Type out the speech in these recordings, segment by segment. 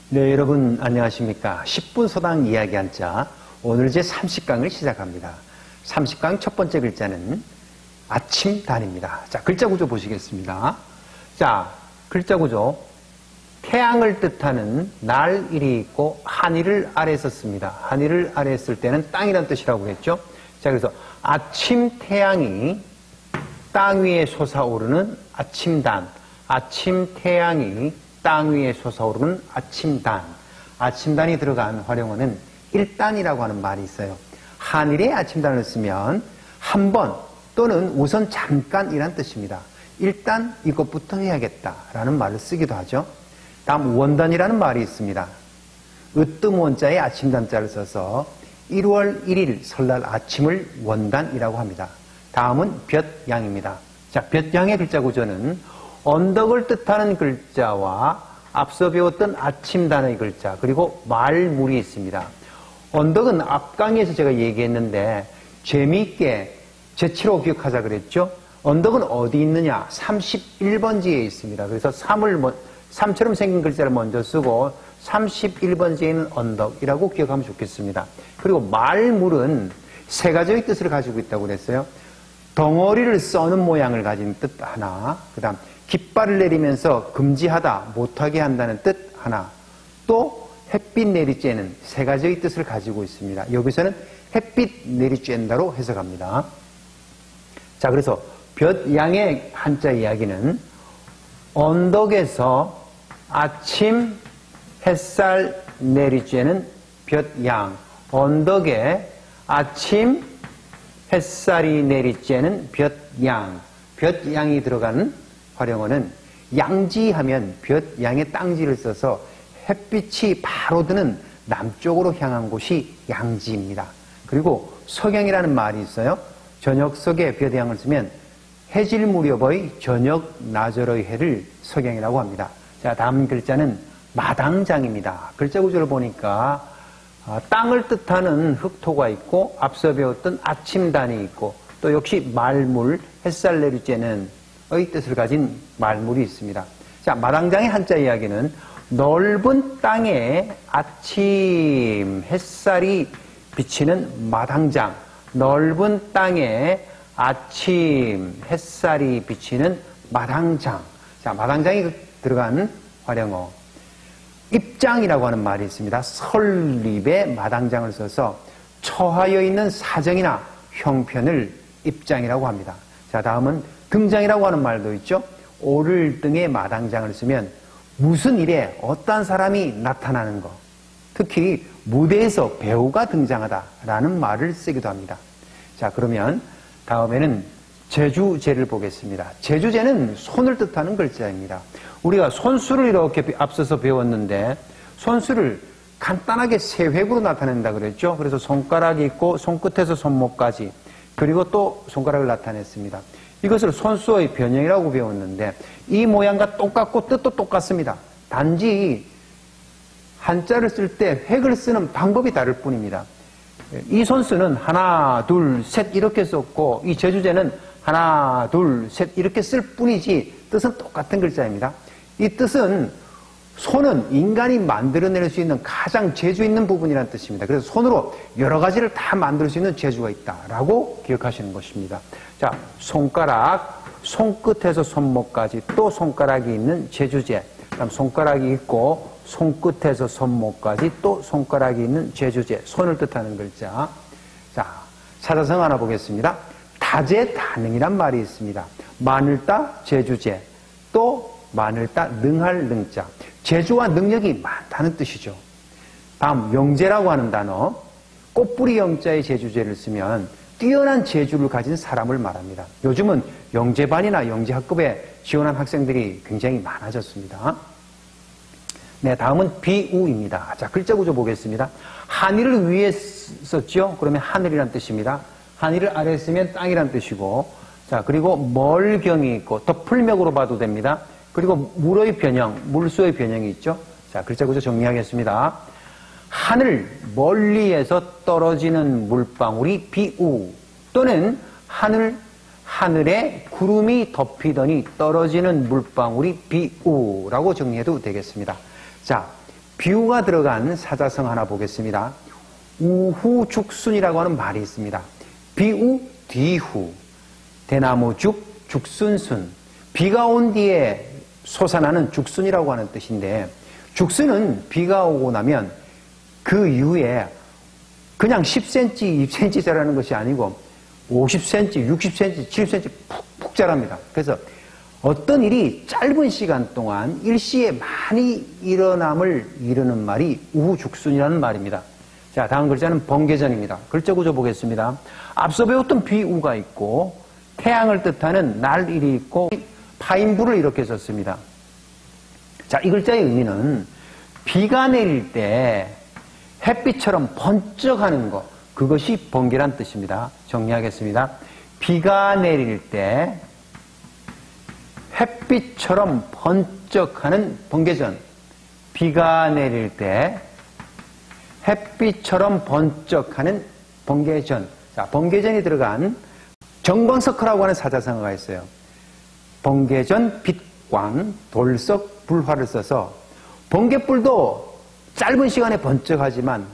네, 여러분 안녕하십니까. 10분 소당 이야기 한자, 오늘 제 30강을 시작합니다. 30강 첫 번째 글자는 아침단입니다. 자, 글자 구조 보시겠습니다. 자, 글자 구조. 태양을 뜻하는 날, 일이 있고 한이를 아래에 썼습니다. 한이를 아래에 쓸 때는 땅이라는 뜻이라고 했죠. 자, 그래서 아침 태양이 땅 위에 솟아오르는 아침단. 아침 태양이 땅 위에 솟아오르는 아침단. 아침단이 들어간 활용어는 일단이라고 하는 말이 있어요. 한일에 아침단을 쓰면 한 번 또는 우선 잠깐이란 뜻입니다. 일단 이것부터 해야겠다라는 말을 쓰기도 하죠. 다음 원단이라는 말이 있습니다. 으뜸 원자에 아침단자를 써서 1월 1일 설날 아침을 원단이라고 합니다. 다음은 볕양입니다. 자, 볕양의 글자 구조는 언덕을 뜻하는 글자와 앞서 배웠던 아침단의 글자, 그리고 말물이 있습니다. 언덕은 앞강의에서 제가 얘기했는데 재미있게 제치로 기억하자 그랬죠. 언덕은 어디 있느냐? 31번지에 있습니다. 그래서 3처럼 생긴 글자를 먼저 쓰고 31번지에 있는 언덕이라고 기억하면 좋겠습니다. 그리고 말물은 세 가지의 뜻을 가지고 있다고 그랬어요. 덩어리를 써는 모양을 가진 뜻 하나, 그 다음 깃발을 내리면서 금지하다, 못하게 한다는 뜻 하나, 또 햇빛 내리쬐는 세 가지의 뜻을 가지고 있습니다. 여기서는 햇빛 내리쬐다로 해석합니다. 자, 그래서 볕양의 한자 이야기는 언덕에서 아침 햇살 내리쬐는 볕양, 언덕에 아침 햇살이 내리쬐는 볕양, 볕양이 들어가는 활용어는 양지하면 볕양의 땅지를 써서 햇빛이 바로 드는 남쪽으로 향한 곳이 양지입니다. 그리고 석양이라는 말이 있어요. 저녁석에 볕양을 쓰면 해질 무렵의 저녁 나절의 해를 석양이라고 합니다. 자, 다음 글자는 마당장입니다. 글자 구조를 보니까 땅을 뜻하는 흑토가 있고 앞서 배웠던 아침단이 있고 또 역시 말물, 햇살 내리쬐는 의 뜻을 가진 말물이 있습니다. 자, 마당장의 한자 이야기는 넓은 땅에 아침 햇살이 비치는 마당장, 넓은 땅에 아침 햇살이 비치는 마당장. 자, 마당장이 들어간 활용어. 입장이라고 하는 말이 있습니다. 설립에 마당장을 써서 처하여 있는 사정이나 형편을 입장이라고 합니다. 자, 다음은 등장이라고 하는 말도 있죠. 오를 등에 마당장을 쓰면 무슨 일에 어떤 사람이 나타나는 것, 특히 무대에서 배우가 등장하다라는 말을 쓰기도 합니다. 자, 그러면 다음에는 제주제를 보겠습니다. 제주제는 손을 뜻하는 글자입니다. 우리가 손수를 이렇게 앞서서 배웠는데 손수를 간단하게 세 획으로 나타낸다 그랬죠. 그래서 손가락이 있고 손끝에서 손목까지, 그리고 또 손가락을 나타냈습니다. 이것을 손수의 변형이라고 배웠는데 이 모양과 똑같고 뜻도 똑같습니다. 단지 한자를 쓸 때 획을 쓰는 방법이 다를 뿐입니다. 이 손수는 하나, 둘, 셋 이렇게 썼고 이 제주제는 하나, 둘, 셋 이렇게 쓸 뿐이지 뜻은 똑같은 글자입니다. 이 뜻은 손은 인간이 만들어낼 수 있는 가장 재주 있는 부분이라는 뜻입니다. 그래서 손으로 여러 가지를 다 만들 수 있는 재주가 있다라고 기억하시는 것입니다. 자, 손가락, 손끝에서 손목까지 또 손가락이 있는 제주제. 그다음 손가락이 있고 손끝에서 손목까지 또 손가락이 있는 제주제. 손을 뜻하는 글자. 자, 사자성 하나 보겠습니다. 다재다능이란 말이 있습니다. 마늘따 제주제. 또 마늘따 능할 능자. 재주와 능력이 많다는 뜻이죠. 다음 영재라고 하는 단어. 꽃뿌리 영자의 제주제를 쓰면 뛰어난 재주를 가진 사람을 말합니다. 요즘은 영재반이나 영재학급에 지원한 학생들이 굉장히 많아졌습니다. 네, 다음은 비우입니다. 자, 글자 구조 보겠습니다. 하늘을 위에 썼죠? 그러면 하늘이란 뜻입니다. 하늘을 아래에 쓰면 땅이란 뜻이고, 자, 그리고 멀경이 있고, 덧풀맥으로 봐도 됩니다. 그리고 물의 변형, 물수의 변형이 있죠? 자, 글자 구조 정리하겠습니다. 하늘 멀리에서 떨어지는 물방울이 비우 또는 하늘에 구름이 덮이더니 떨어지는 물방울이 비우라고 정리해도 되겠습니다. 자, 비우가 들어간 사자성 하나 보겠습니다. 우후죽순이라고 하는 말이 있습니다. 비우, 뒤후, 대나무죽, 죽순순. 비가 온 뒤에 솟아나는 죽순이라고 하는 뜻인데, 죽순은 비가 오고 나면 그 이후에 그냥 10cm, 20cm 자라는 것이 아니고 50cm, 60cm, 70cm 푹푹 자랍니다. 그래서 어떤 일이 짧은 시간 동안 일시에 많이 일어남을 이르는 말이 우후죽순이라는 말입니다. 자, 다음 글자는 번개전입니다. 글자 구조 보겠습니다. 앞서 배웠던 비우가 있고 태양을 뜻하는 날일이 있고 파인부를 이렇게 썼습니다. 자, 이 글자의 의미는 비가 내릴 때 햇빛처럼 번쩍하는 것, 그것이 번개란 뜻입니다. 정리하겠습니다. 비가 내릴 때 햇빛처럼 번쩍하는 번개전. 비가 내릴 때 햇빛처럼 번쩍하는 번개전. 자, 번개전이 들어간 정광석화라고 하는 사자성어가 있어요. 번개전, 빛광, 돌석, 불화를 써서 번개불도 짧은 시간에 번쩍하지만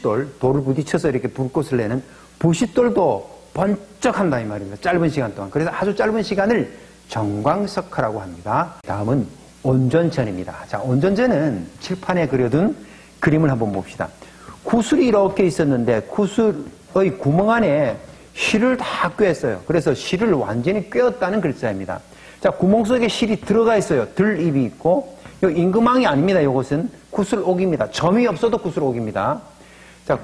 돌을 부딪혀서 이렇게 불꽃을 내는 부싯돌도 번쩍한다 이 말입니다. 짧은 시간 동안. 그래서 아주 짧은 시간을 정광석화라고 합니다. 다음은 온전전입니다. 자, 온전전은 칠판에 그려둔 그림을 한번 봅시다. 구슬이 이렇게 있었는데 구슬의 구멍 안에 실을 다 꿰었어요. 그래서 실을 완전히 꿰었다는 글자입니다. 자, 구멍 속에 실이 들어가 있어요. 들입이 있고, 요 임금왕이 아닙니다. 이것은 구슬옥입니다. 점이 없어도 구슬옥입니다. 자,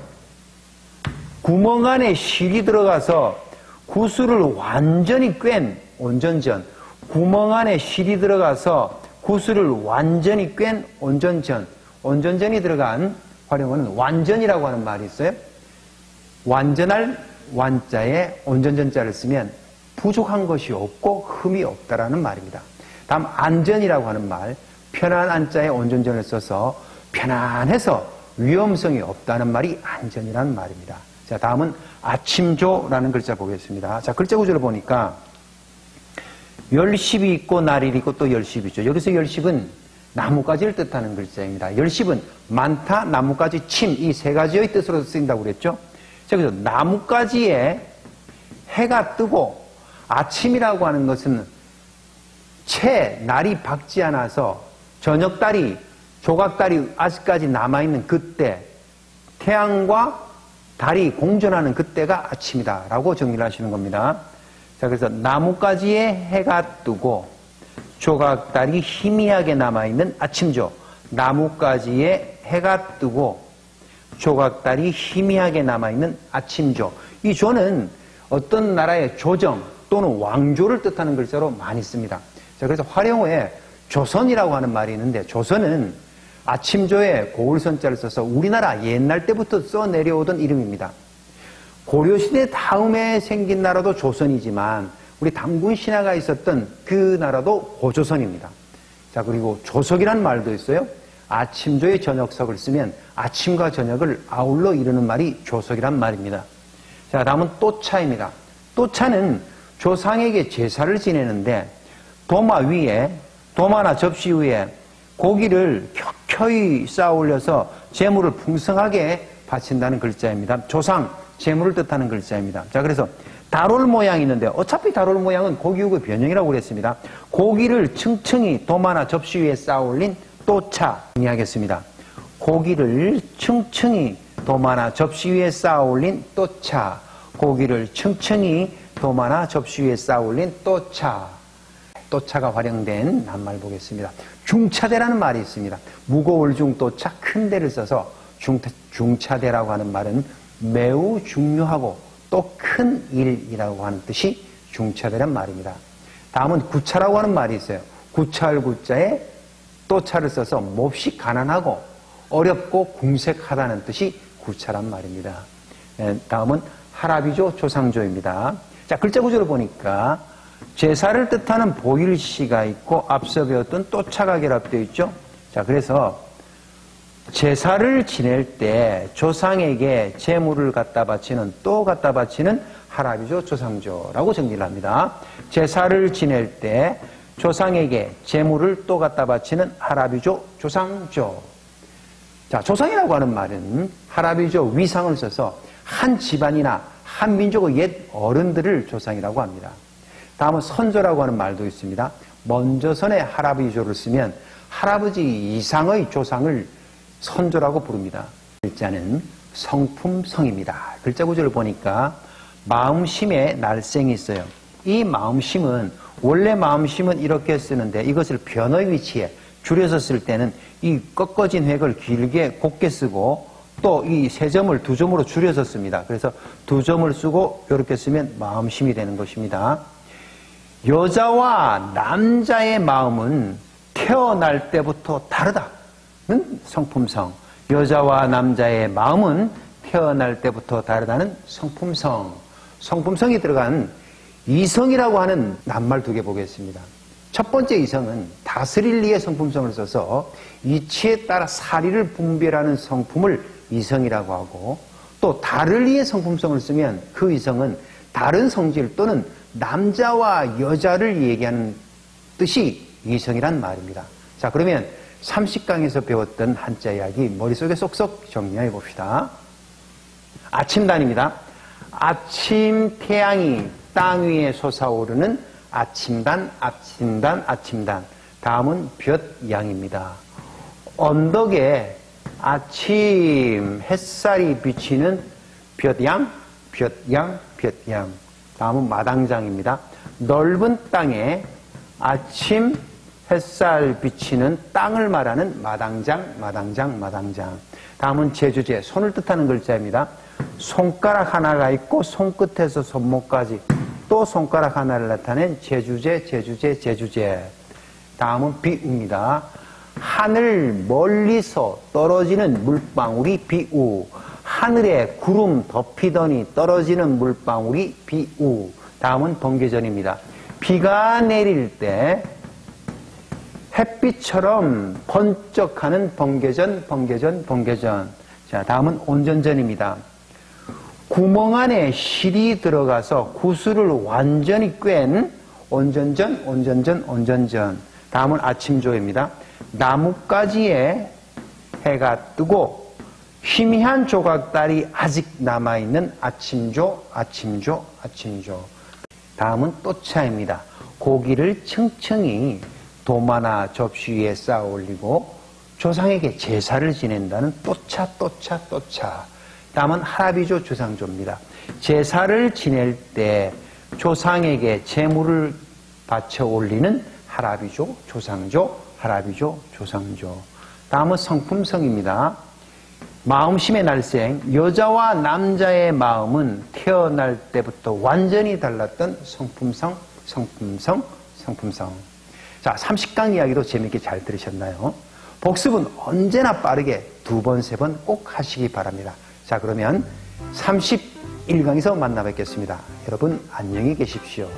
구멍 안에 실이 들어가서 구슬을 완전히 꿰은 온전전. 구멍 안에 실이 들어가서 구슬을 완전히 꿰은 온전전. 온전전이 들어간 활용어는 완전이라고 하는 말이 있어요. 완전할 완자에 온전전자를 쓰면 부족한 것이 없고 흠이 없다라는 말입니다. 다음 안전이라고 하는 말, 편한 안자에 온전전을 써서 편안해서 위험성이 없다는 말이 안전이라는 말입니다. 자, 다음은 아침조라는 글자 보겠습니다. 자, 글자 구조를 보니까 열십이 있고 날일이 있고 또 열십이 있죠. 여기서 열십은 나뭇가지를 뜻하는 글자입니다. 열십은 많다, 나뭇가지, 침, 이 세 가지의 뜻으로 쓰인다고 그랬죠. 자, 그래서 나뭇가지에 해가 뜨고 아침이라고 하는 것은 채 날이 밝지 않아서 저녁달이, 조각달이 아직까지 남아있는 그때, 태양과 달이 공존하는 그때가 아침이다 라고 정리를 하시는 겁니다. 자, 그래서 나뭇가지에 해가 뜨고 조각달이 희미하게 남아있는 아침조. 나뭇가지에 해가 뜨고 조각달이 희미하게 남아있는 아침조. 이 조는 어떤 나라의 조정 또는 왕조를 뜻하는 글자로 많이 씁니다. 자, 그래서 활용어에 조선이라고 하는 말이 있는데, 조선은 아침조에 고울선자를 써서 우리나라 옛날 때부터 써 내려오던 이름입니다. 고려시대 다음에 생긴 나라도 조선이지만 우리 당군 신화가 있었던 그 나라도 고조선입니다. 자, 그리고 조석이라는 말도 있어요. 아침조에 저녁석을 쓰면 아침과 저녁을 아울러 이루는 말이 조석이란 말입니다. 자, 다음은 또차입니다. 또차는 조상에게 제사를 지내는데 도마나 접시 위에 고기를 켜켜이 쌓아 올려서 재물을 풍성하게 바친다는 글자입니다. 조상, 재물을 뜻하는 글자입니다. 자, 그래서 다롤 모양이 있는데 어차피 다롤 모양은 고기육의 변형이라고 그랬습니다. 고기를 층층이 도마나 접시 위에 쌓아 올린 또차 정리하겠습니다. 고기를 층층이 도마나 접시 위에 쌓아 올린 또차. 고기를 층층이 도마나 접시 위에 쌓아 올린 또차. 또차가 활용된 낱말 보겠습니다. 중차대라는 말이 있습니다. 무거울 중 또차 큰 대를 써서 중차대라고 하는 말은 매우 중요하고 또 큰 일이라고 하는 뜻이 중차대란 말입니다. 다음은 구차라고 하는 말이 있어요. 구차할 구자에 또차를 써서 몹시 가난하고 어렵고 궁색하다는 뜻이 구차란 말입니다. 다음은 하라비조, 조상조입니다. 자, 글자 구조를 보니까 제사를 뜻하는 보일시가 있고 앞서 배웠던 또차가 결합되어 있죠. 자, 그래서 제사를 지낼 때 조상에게 제물을 갖다 바치는, 또 갖다 바치는 할아비조, 조상조라고 정리를 합니다. 제사를 지낼 때 조상에게 제물을 또 갖다 바치는 할아비조, 조상조. 자, 조상이라고 하는 말은 할아비조 위상을 써서 한 집안이나 한 민족의 옛 어른들을 조상이라고 합니다. 다음은 선조라고 하는 말도 있습니다. 먼저선에 할아비조를 쓰면 할아버지 이상의 조상을 선조라고 부릅니다. 글자는 성품성입니다. 글자 구조를 보니까 마음심에 날생이 있어요. 이 마음심은 원래 마음심은 이렇게 쓰는데 이것을 변의 위치에 줄여서 쓸 때는 이 꺾어진 획을 길게 곱게 쓰고 또 이 세 점을 두 점으로 줄여서 씁니다. 그래서 두 점을 쓰고 이렇게 쓰면 마음심이 되는 것입니다. 여자와 남자의 마음은 태어날 때부터 다르다는 성품성. 여자와 남자의 마음은 태어날 때부터 다르다는 성품성. 성품성이 들어간 이성이라고 하는 낱말 두 개 보겠습니다. 첫 번째 이성은 다스릴 리의 성품성을 써서 이치에 따라 사리를 분별하는 성품을 이성이라고 하고, 또 다를 리의 성품성을 쓰면 그 이성은 다른 성질 또는 남자와 여자를 얘기하는 뜻이 이성이란 말입니다. 자, 그러면 30강에서 배웠던 한자 이야기 머릿속에 쏙쏙 정리해 봅시다. 아침단입니다. 아침 태양이 땅 위에 솟아오르는 아침단, 아침단, 아침단. 다음은 볕양입니다. 언덕에 아침 햇살이 비치는 볕양, 볕양, 볕양. 다음은 마당장입니다. 넓은 땅에 아침 햇살 비치는 땅을 말하는 마당장, 마당장, 마당장. 다음은 제주제, 손을 뜻하는 글자입니다. 손가락 하나가 있고 손끝에서 손목까지 또 손가락 하나를 나타낸 제주제, 제주제, 제주제. 다음은 비우입니다. 하늘 멀리서 떨어지는 물방울이 비우. 하늘에 구름 덮이더니 떨어지는 물방울이 비우. 다음은 번개전입니다. 비가 내릴 때 햇빛처럼 번쩍하는 번개전, 번개전, 번개전. 자, 다음은 온전전입니다. 구멍 안에 실이 들어가서 구슬을 완전히 꿰는 온전전, 온전전, 온전전. 다음은 아침조입니다. 나뭇가지에 해가 뜨고 희미한 조각달이 아직 남아있는 아침조, 아침조, 아침조. 다음은 또차입니다. 고기를 층층이 도마나 접시 위에 쌓아 올리고 조상에게 제사를 지낸다는 또차, 또차, 또차. 다음은 할아비조, 조상조입니다. 제사를 지낼 때 조상에게 제물을 바쳐 올리는 할아비조, 조상조, 할아비조, 조상조. 다음은 성품성입니다. 마음심의 날생, 여자와 남자의 마음은 태어날 때부터 완전히 달랐던 성품성, 성품성, 성품성. 자, 30강 이야기도 재밌게 잘 들으셨나요? 복습은 언제나 빠르게 2번, 3번 꼭 하시기 바랍니다. 자, 그러면 31강에서 만나 뵙겠습니다. 여러분 안녕히 계십시오.